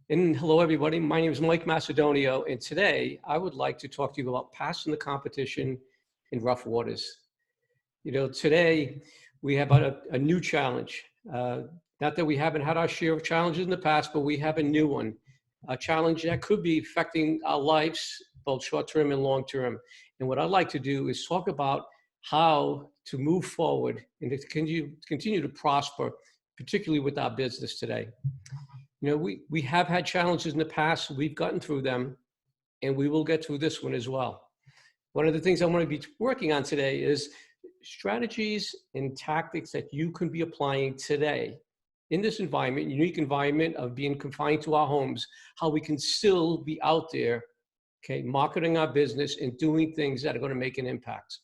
And hello, everybody. My name is Mike Macedonio, and today I would like to talk to you about passing the competition in rough waters. Today we have a new challenge. Not that we haven't had our share of challenges in the past, but we have a new one, a challenge that could be affecting our lives, both short-term and long-term. And what I'd like to do is talk about how to move forward and to continue to prosper, particularly with our business today. We have had challenges in the past, we've gotten through them, and we will get through this one as well. One of the things I want to be working on today is strategies and tactics that you can be applying today in this environment, unique environment of being confined to our homes, how we can still be out there, okay, marketing our business and doing things that are going to make an impact.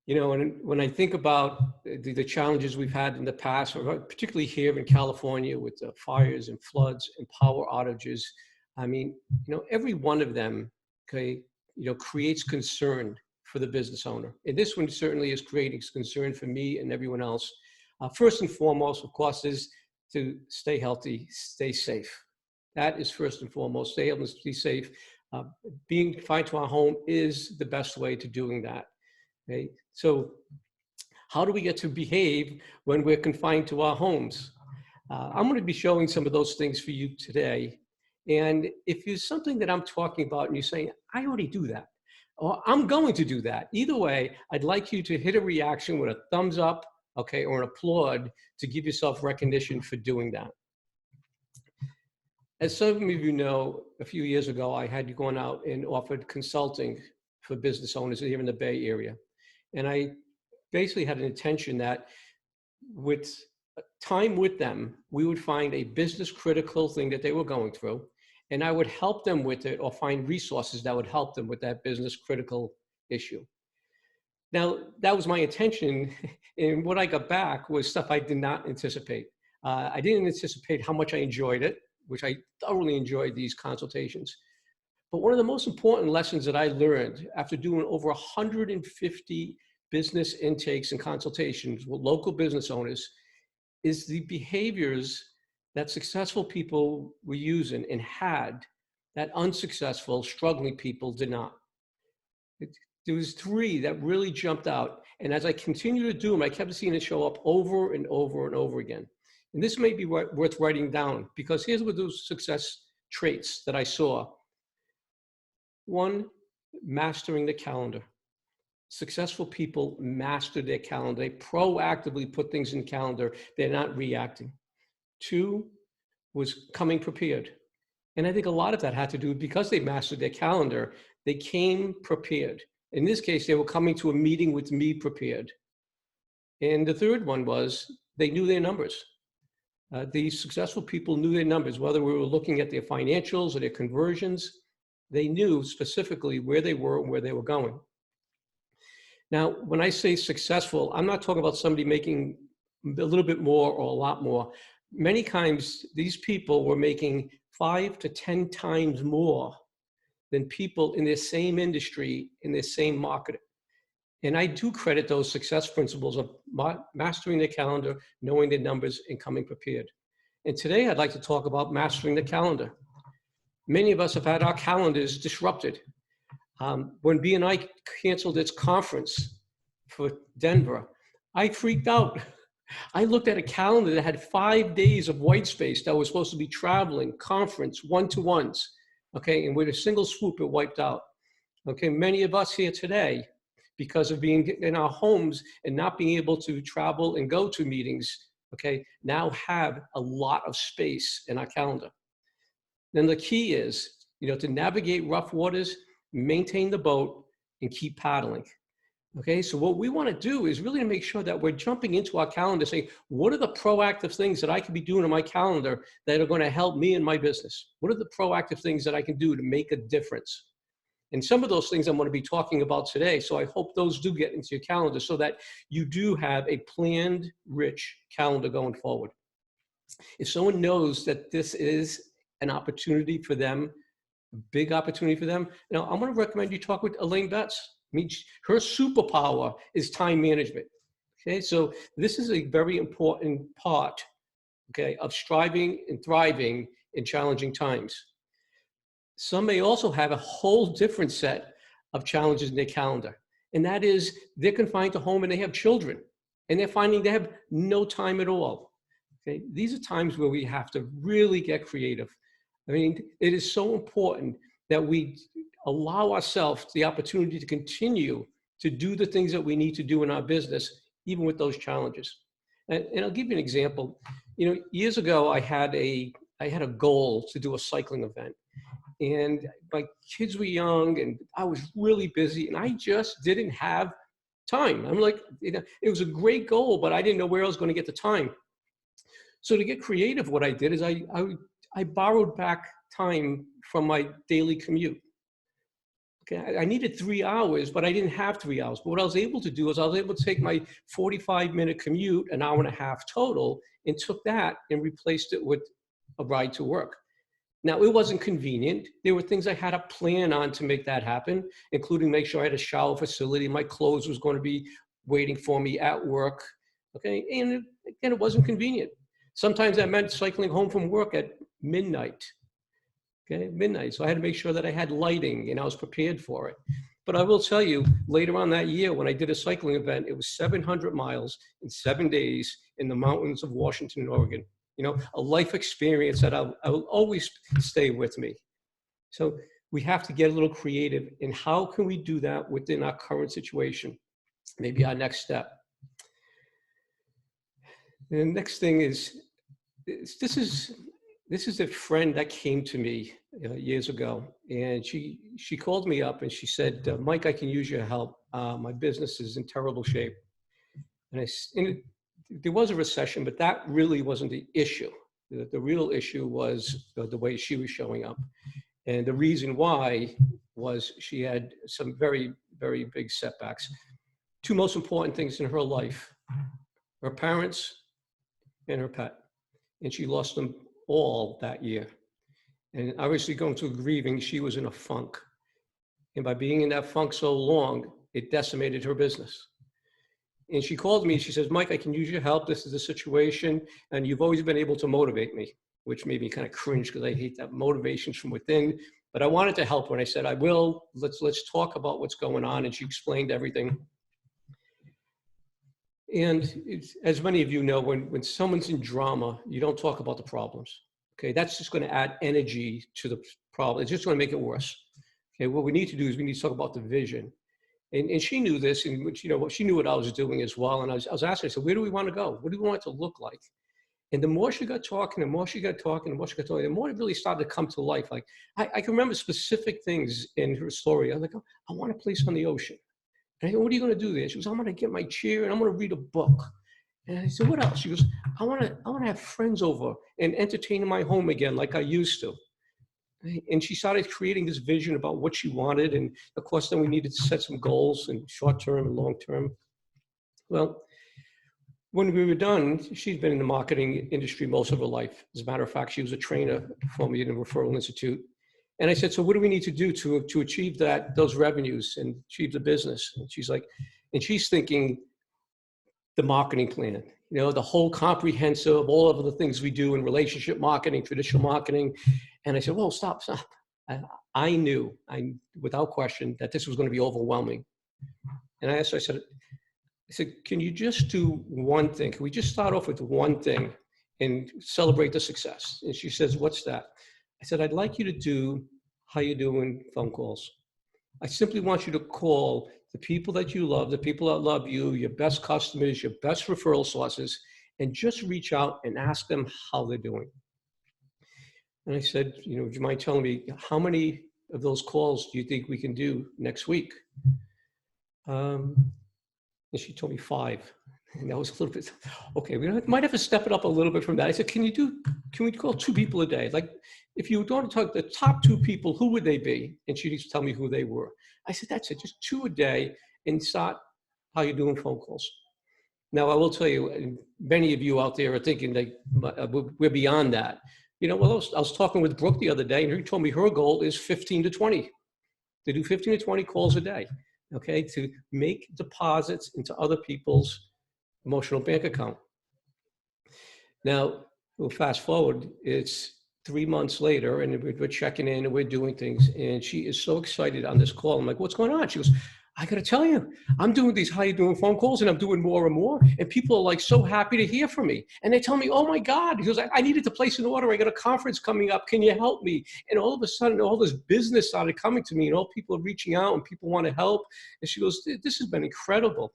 And when I think about the challenges we've had in the past, particularly here in California with the fires and floods and power outages, I mean, every one of them, okay, creates concern for the business owner. And this one certainly is creating concern for me and everyone else. First and foremost, of course, is to stay healthy, stay safe. That is first and foremost, stay healthy, stay safe. Being confined to our home is the best way to doing that. Okay, so how do we get to behave when we're confined to our homes? I'm going to be showing some of those things for you today. And if there's something that I'm talking about and you're saying, I already do that, or I'm going to do that, either way, I'd like you to hit a reaction with a thumbs up, okay, or an applaud to give yourself recognition for doing that. As some of you know, a few years ago, I had gone out and offered consulting for business owners here in the Bay Area. And I basically had an intention that with time with them, we would find a business critical thing that they were going through, and I would help them with it or find resources that would help them with that business critical issue. Now, that was my intention, and what I got back was stuff I did not anticipate. I didn't anticipate how much I enjoyed it, which I thoroughly enjoyed these consultations. But one of the most important lessons that I learned after doing over 150 business intakes and consultations with local business owners is the behaviors that successful people were using and had that unsuccessful, struggling people did not. There was three that really jumped out. And as I continued to do them, I kept seeing it show up over and over and over again. And this may be worth writing down, because here's what those success traits that I saw. One, mastering the calendar. Successful people master their calendar. They proactively put things in the calendar. They're not reacting. Two was coming prepared. And I think a lot of that had to do because they mastered their calendar, they came prepared. In this case, they were coming to a meeting with me prepared. And the third one was they knew their numbers. These successful people knew their numbers, whether we were looking at their financials or their conversions. They knew specifically where they were and where they were going. Now, when I say successful, I'm not talking about somebody making a little bit more or a lot more. Many times, these people were making 5 to 10 times more than people in their same industry, in their same market. And I do credit those success principles of mastering their calendar, knowing their numbers, and coming prepared. And today, I'd like to talk about mastering the calendar. Many of us have had our calendars disrupted. When BNI canceled its conference for Denver, I freaked out. I looked at a calendar that had 5 days of white space that was supposed to be traveling, conference, one-to-ones, okay? And with a single swoop, it wiped out. Okay, many of us here today, because of being in our homes and not being able to travel and go to meetings, okay, now have a lot of space in our calendar. Then the key is, to navigate rough waters, maintain the boat, and keep paddling. Okay, so what we want to do is really to make sure that we're jumping into our calendar saying, what are the proactive things that I can be doing in my calendar that are going to help me in my business? What are the proactive things that I can do to make a difference? And some of those things I'm going to be talking about today. So I hope those do get into your calendar so that you do have a planned, rich calendar going forward. If someone knows that this is an opportunity for them, a big opportunity for them, I'm going to recommend you talk with Elaine Betts. I mean, her superpower is time management. Okay, so this is a very important part okay, of striving and thriving in challenging times. Some may also have a whole different set of challenges in their calendar. And that is they're confined to home and they have children and they're finding they have no time at all. Okay, these are times where we have to really get creative. I mean, it is so important that we allow ourselves the opportunity to continue to do the things that we need to do in our business, even with those challenges. And I'll give you an example. You know, years ago, I had a goal to do a cycling event, and my kids were young, and I was really busy, and I just didn't have time. I'm like, you know, it was a great goal, but I didn't know where I was going to get the time. So to get creative, what I did is I borrowed back time from my daily commute. Okay, I needed 3 hours, but I didn't have 3 hours. But what I was able to do is I was able to take my 45-minute commute, an hour and a half total, and took that and replaced it with a ride to work. Now, it wasn't convenient. There were things I had to plan on to make that happen, including make sure I had a shower facility. My clothes was going to be waiting for me at work. Okay, and again, it wasn't convenient. Sometimes that meant cycling home from work at midnight. Okay, midnight. So I had to make sure that I had lighting and I was prepared for it. But I will tell you, later on that year, when I did a cycling event, it was 700 miles in 7 days in the mountains of Washington and Oregon. You know, a life experience that I'll always stay with me. So we have to get a little creative in how can we do that within our current situation, maybe our next step. And the next thing is, this is a friend that came to me years ago, and she called me up and she said, Mike, I can use your help. My business is in terrible shape. And there was a recession, but that really wasn't the issue. The real issue was the way she was showing up. And the reason why was she had some very, very big setbacks. Two most important things in her life: her parents and her pet. And she lost them all that year. And obviously going through grieving, she was in a funk. And by being in that funk so long, it decimated her business. And she called me, she says, Mike, I can use your help. This is the situation. And you've always been able to motivate me, which made me kind of cringe because I hate that motivations from within. But I wanted to help her. And I said, I will. Let's talk about what's going on. And she explained everything. And as many of you know, when someone's in drama, you don't talk about the problems. Okay, that's just going to add energy to the problem. It's just going to make it worse. Okay, what we need to do is we need to talk about the vision. And she knew this, and which, you know, she knew what I was doing as well. And I was asking her, so where do we want to go? What do we want it to look like? And the more she got talking, the more she got talking, the more she got talking, the more it really started to come to life. Like I can remember specific things in her story. I was like, oh, I want a place on the ocean. And I go, what are you going to do there? She goes, I'm going to get my chair and I'm going to read a book. And I said, what else? She goes, I want to have friends over and entertain in my home again like I used to. And she started creating this vision about what she wanted. And of course, then we needed to set some goals in short term and long term. Well, when we were done, she'd been in the marketing industry most of her life. As a matter of fact, she was a trainer for me in a referral institute. And I said, so what do we need to do to achieve those revenues and achieve the business? And she's like, and she's thinking the marketing plan, you know, the whole comprehensive, all of the things we do in relationship marketing, traditional marketing. And I said, well, stop. I knew, without question, that this was going to be overwhelming. And I asked her, I said, can you just do one thing? Can we just start off with one thing and celebrate the success? And she says, what's that? I said, I'd like you to do how you doing phone calls. I simply want you to call the people that you love, the people that love you, your best customers, your best referral sources, and just reach out and ask them how they're doing. And I said, you know, would you mind telling me how many of those calls do you think we can do next week? And she told me 5. And that was a little bit, okay, we might have to step it up a little bit from that. I said, can we call 2 people a day? Like, if you were going to talk the top 2 people, who would they be? And she needs to tell me who they were. I said, that's it, just 2 a day, and start how you're doing phone calls. Now, I will tell you, many of you out there are thinking that we're beyond that. You know, well, I was talking with Brooke the other day, and she told me her goal is 15 to 20, to do 15 to 20 calls a day, okay, to make deposits into other people's emotional bank account. Now, Well, fast forward, it's 3 months later, and we're checking in and we're doing things. And she is so excited on this call. I'm like, what's going on? She goes, I got to tell you, I'm doing these how you doing phone calls, and I'm doing more and more. And people are like so happy to hear from me. And they tell me, oh my God, because I needed to place an order. I got a conference coming up. Can you help me? And all of a sudden, all this business started coming to me, and all people are reaching out and people want to help. And she goes, this has been incredible.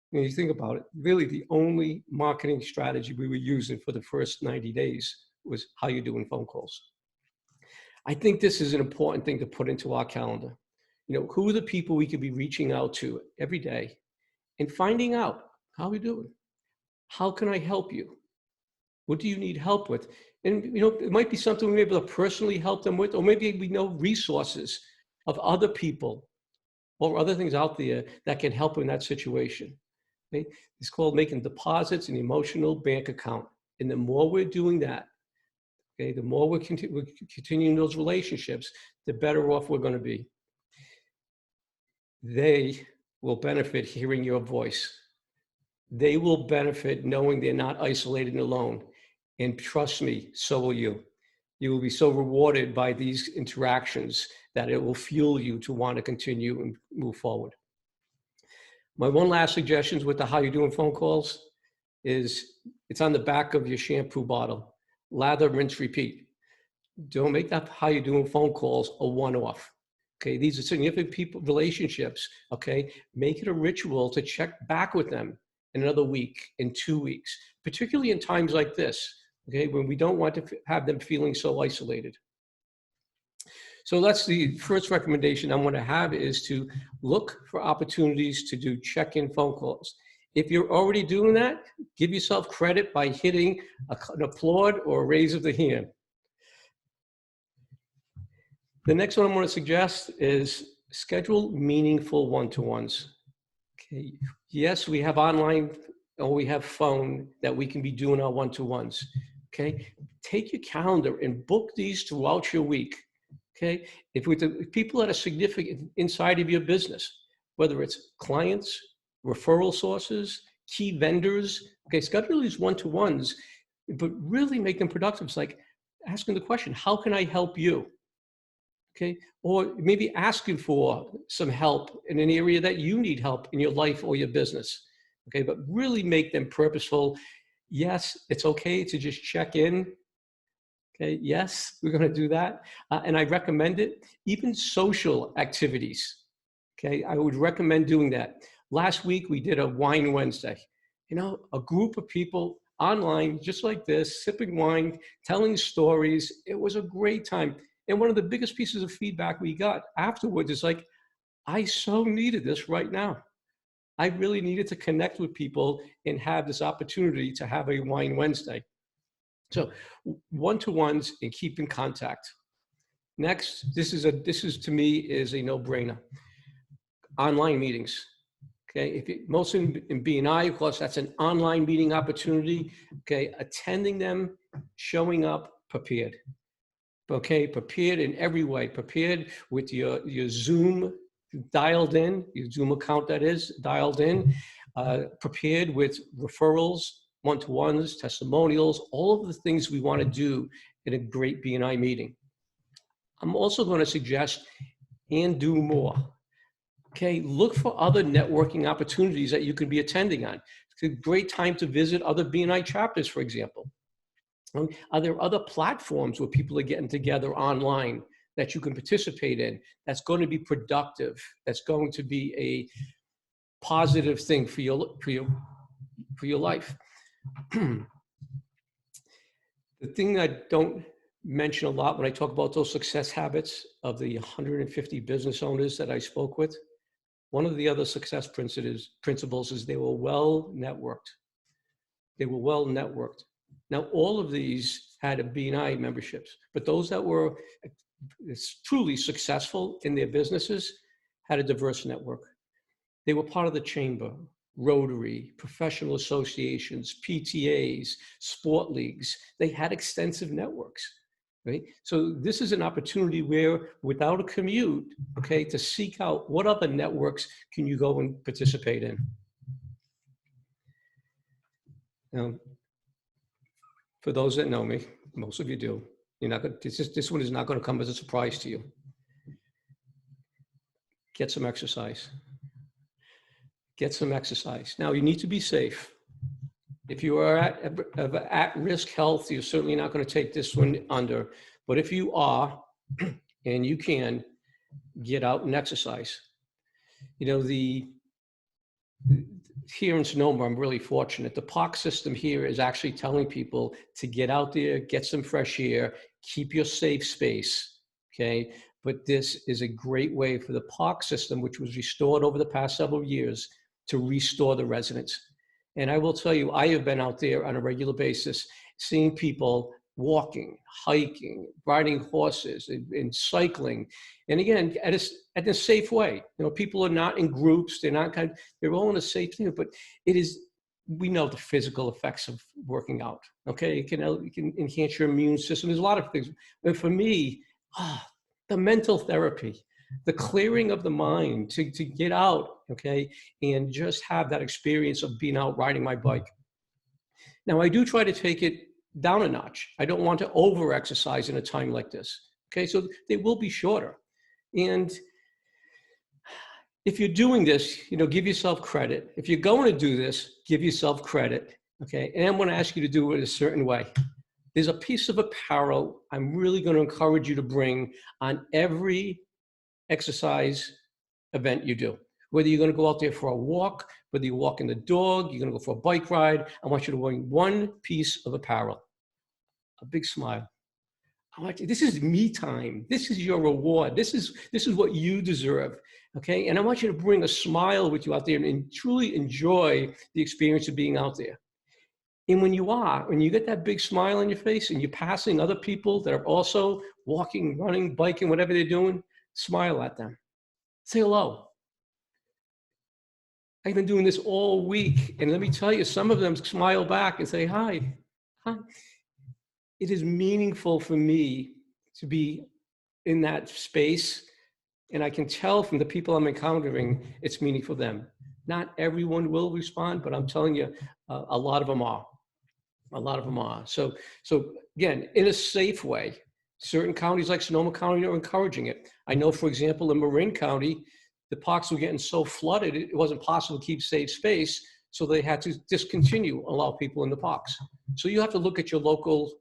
When you think about it, really the only marketing strategy we were using for the first 90 days was how you doing phone calls. I think this is an important thing to put into our calendar. You know, who are the people we could be reaching out to every day and finding out how we doing? How can I help you? What do you need help with? And you know, it might be something we may be able to personally help them with, or maybe we know resources of other people or other things out there that can help in that situation. Okay? It's called making deposits in the emotional bank account. And the more we're doing that, okay, the more we're continuing those relationships, the better off we're going to be. They will benefit hearing your voice. They will benefit knowing they're not isolated and alone. And trust me, so will you. You will be so rewarded by these interactions that it will fuel you to want to continue and move forward. My one last suggestion with the how you doing phone calls is it's on the back of your shampoo bottle. Lather, rinse, repeat. Don't make that how you doing phone calls a one-off. Okay, these are significant people, relationships. Okay, make it a ritual to check back with them in another week, in 2 weeks, particularly in times like this. Okay, when we don't want to have them feeling so isolated. So that's the first recommendation I'm going to have, is to look for opportunities to do check-in phone calls. If you're already doing that, give yourself credit by hitting an applaud or a raise of the hand. The next one I'm going to suggest is schedule meaningful one-to-ones. Okay. Yes, we have online or we have phone that we can be doing our one-to-ones. Okay. Take your calendar and book these throughout your week. Okay. If with the people that are significant inside of your business, whether it's clients, referral sources, key vendors, okay, schedule these one-to-ones, but really make them productive. It's like asking the question, how can I help you? Okay, or maybe asking for some help in an area that you need help in your life or your business. Okay, but really make them purposeful. Yes, it's okay to just check in. Okay, yes, we're going to do that. And I recommend it. Even social activities. Okay, I would recommend doing that. Last week, we did a Wine Wednesday. You know, a group of people online, just like this, sipping wine, telling stories. It was a great time. And one of the biggest pieces of feedback we got afterwards is like, I so needed this right now. I really needed to connect with people and have this opportunity to have a Wine Wednesday. So one-to-ones and keep in contact. Next, this is to me is a no-brainer. Online meetings. Okay, most in B&I, of course, that's an online meeting opportunity. Okay, attending them, showing up prepared. Okay, prepared in every way. Prepared with your Zoom dialed in, your Zoom account that is dialed in. Prepared with referrals, one-to-ones, testimonials, all of the things we want to do in a great B&I meeting. I'm also going to suggest and do more. Okay, look for other networking opportunities that you could be attending on. It's a great time to visit other B&I chapters, for example. Are there other platforms where people are getting together online that you can participate in that's going to be productive, that's going to be a positive thing for your life? The thing I don't mention a lot when I talk about those success habits of the 150 business owners that I spoke with, one of the other success principles is they were well networked. They were well networked. Now, all of these had a B&I memberships, but those that were truly successful in their businesses had a diverse network. They were part of the chamber, Rotary, professional associations, PTAs, sport leagues. They had extensive networks. Right? So this is an opportunity where, without a commute, okay, to seek out what other networks can you go and participate in. Now, for those that know me, most of you do, you're not going to, this one is not going to come as a surprise to you. Get some exercise. Get some exercise. Now, you need to be safe. If you are at-risk health, you're certainly not going to take this one under. But if you are, and you can, get out and exercise. You know, here in Sonoma, I'm really fortunate. The park system here is actually telling people to get out there, get some fresh air, keep your safe space, okay? But this is a great way for the park system, which was restored over the past several years, to restore the residents. And I will tell you, I have been out there on a regular basis, seeing people walking, hiking, riding horses, and cycling. And again, at a safe way. You know, people are not in groups, they're all in a safe thing, but we know the physical effects of working out, okay? It can enhance your immune system. There's a lot of things. But for me, the mental therapy, the clearing of the mind to get out, okay, and just have that experience of being out riding my bike. Now, I do try to take it down a notch. I don't want to over-exercise in a time like this, okay? So they will be shorter. And if you're doing this, you know, give yourself credit. If you're going to do this, give yourself credit, okay? And I'm going to ask you to do it a certain way. There's a piece of apparel I'm really going to encourage you to bring on every exercise event you do. Whether you're going to go out there for a walk, whether you're walking the dog, you're going to go for a bike ride, I want you to wear one piece of apparel, a big smile. I want you, this is me time. This is your reward. This is what you deserve, okay? And I want you to bring a smile with you out there and truly enjoy the experience of being out there. And when you get that big smile on your face and you're passing other people that are also walking, running, biking, whatever they're doing, smile at them. Say hello. I've been doing this all week, and let me tell you, some of them smile back and say, hi. Hi. It is meaningful for me to be in that space, and I can tell from the people I'm encountering, it's meaningful for them. Not everyone will respond, but I'm telling you, a lot of them are. A lot of them are. So again, in a safe way, certain counties like Sonoma County are encouraging it. I know, for example, in Marin County, the parks were getting so flooded, it wasn't possible to keep safe space, so they had to discontinue, allow people in the parks. So you have to look at your local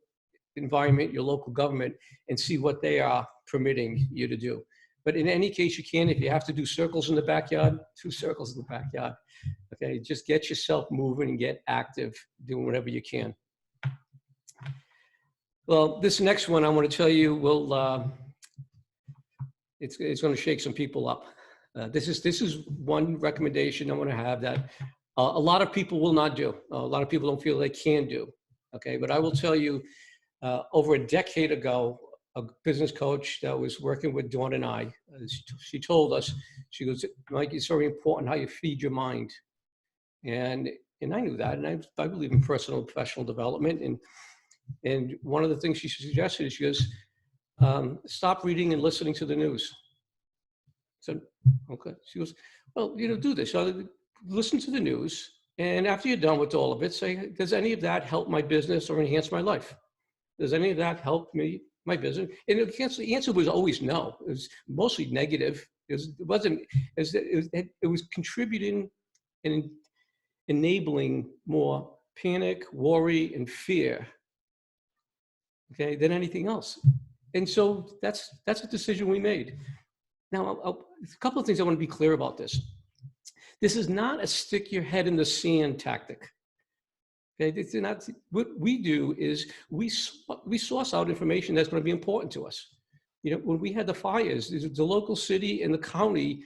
environment, your local government, and see what they are permitting you to do. But in any case, you can, if you have to do circles in the backyard, do circles in the backyard. Okay, just get yourself moving and get active, doing whatever you can. Well, this next one I want to tell you will, it's going to shake some people up. This is one recommendation I want to have that a lot of people will not do. A lot of people don't feel they can do. Okay, but I will tell you, over a decade ago, a business coach that was working with Dawn and I, she told us, she goes, Mike, it's very important how you feed your mind. And I knew that, and I believe in personal and professional development. And one of the things she suggested is, she goes, stop reading and listening to the news. So, okay. She goes, well, you know, do this. So listen to the news, and after you're done with all of it, say, does any of that help my business or enhance my life? Does any of that help me, my business? And the answer was always no. It was mostly negative. It was contributing and enabling more panic, worry, and fear, okay, than anything else. And so that's a decision we made. Now, a couple of things I want to be clear about this. This is not a stick your head in the sand tactic. Okay, it's not, what we do is we source out information that's going to be important to us. You know, when we had the fires, the local city and the county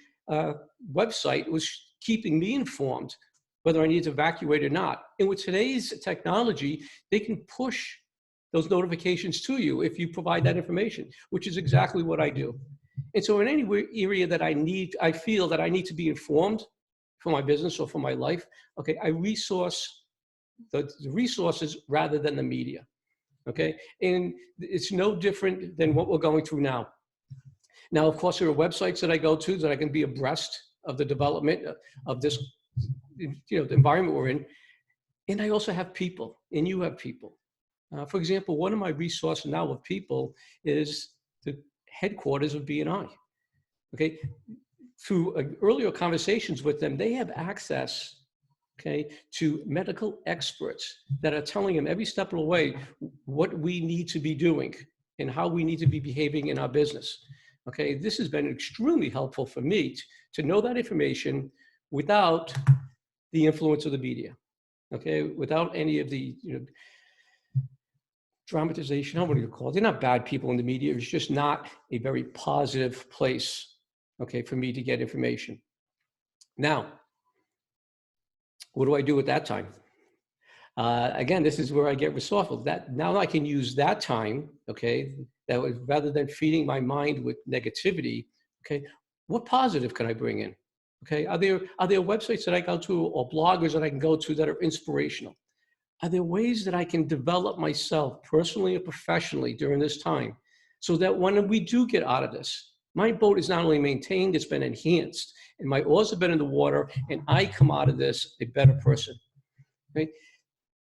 website was keeping me informed whether I need to evacuate or not. And with today's technology, they can push those notifications to you if you provide that information, which is exactly what I do. And so in any area that I feel that I need to be informed for my business or for my life, okay, I resource the resources rather than the media, okay? And it's no different than what we're going through now. Now, of course, there are websites that I go to that I can be abreast of the development of this, you know, the environment we're in. And I also have people, and you have people. For example, one of my resources now with people is the headquarters of BNI. Okay, through earlier conversations with them, they have access, okay, to medical experts that are telling them every step of the way what we need to be doing and how we need to be behaving in our business. Okay, this has been extremely helpful for me to know that information without the influence of the media. Okay, without any of the dramatization, I don't know what you call it. They're not bad people in the media. It's just not a very positive place, okay, for me to get information. Now, what do I do at that time? Again, this is where I get resourceful. That now I can use that time, okay, that was rather than feeding my mind with negativity, okay, what positive can I bring in? Okay, are there websites that I go to or bloggers that I can go to that are inspirational? Are there ways that I can develop myself personally and professionally during this time so that when we do get out of this, my boat is not only maintained, it's been enhanced, and my oars have been in the water, and I come out of this a better person, right?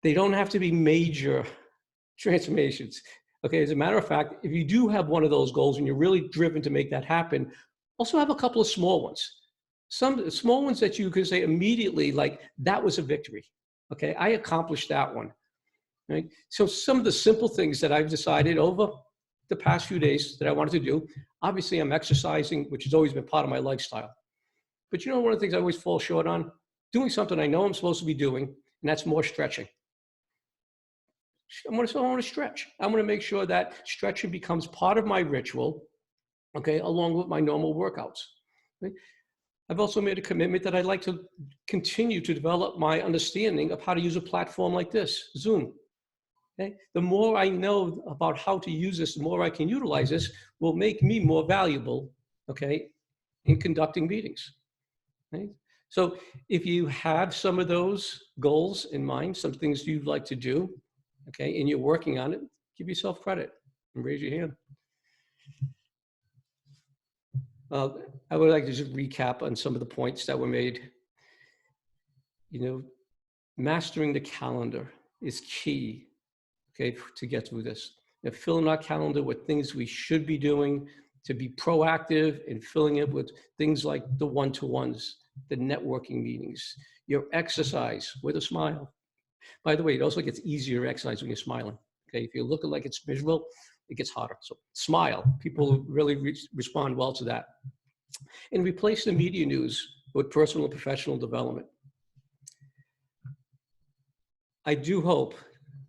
They don't have to be major transformations. Okay, as a matter of fact, if you do have one of those goals and you're really driven to make that happen, also have a couple of small ones. Some small ones that you can say immediately, like, that was a victory. Okay, I accomplished that one. Right? So some of the simple things that I've decided over the past few days that I wanted to do, obviously I'm exercising, which has always been part of my lifestyle. But one of the things I always fall short on, doing something I know I'm supposed to be doing, and that's more stretching. I want to stretch. I want to make sure that stretching becomes part of my ritual, okay, along with my normal workouts. Right? I've also made a commitment that I'd like to continue to develop my understanding of how to use a platform like this, Zoom. Okay? The more I know about how to use this, the more I can utilize this, will make me more valuable, okay, in conducting meetings. Right? So if you have some of those goals in mind, some things you'd like to do, okay, and you're working on it, give yourself credit and raise your hand. I would like to just recap on some of the points that were made. Mastering the calendar is key, okay, to get through this. Filling our calendar with things we should be doing, to be proactive and filling it with things like the one-to-ones, the networking meetings, your exercise with a smile. By the way, it also gets easier to exercise when you're smiling. Okay, if you're looking like it's miserable, it gets harder. So smile. People really respond well to that. And replace the media news with personal and professional development. I do hope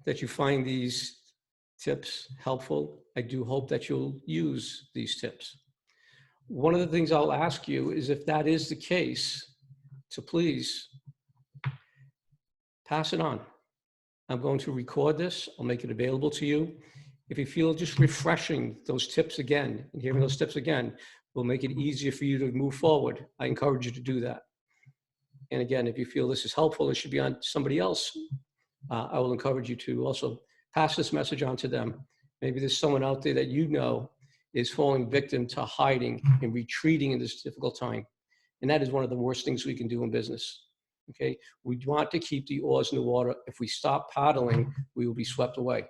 that you find these tips helpful. I do hope that you'll use these tips. One of the things I'll ask you is, if that is the case, to please pass it on. I'm going to record this. I'll make it available to you. If you feel just refreshing those tips again and hearing those tips again will make it easier for you to move forward, I encourage you to do that. And again, if you feel this is helpful, it should be on somebody else, I will encourage you to also pass this message on to them. Maybe there's someone out there that is falling victim to hiding and retreating in this difficult time. And that is one of the worst things we can do in business. Okay, we want to keep the oars in the water. If we stop paddling, we will be swept away.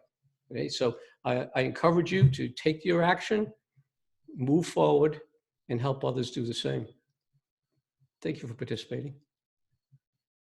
Okay, so I encourage you to take your action, move forward, and help others do the same. Thank you for participating.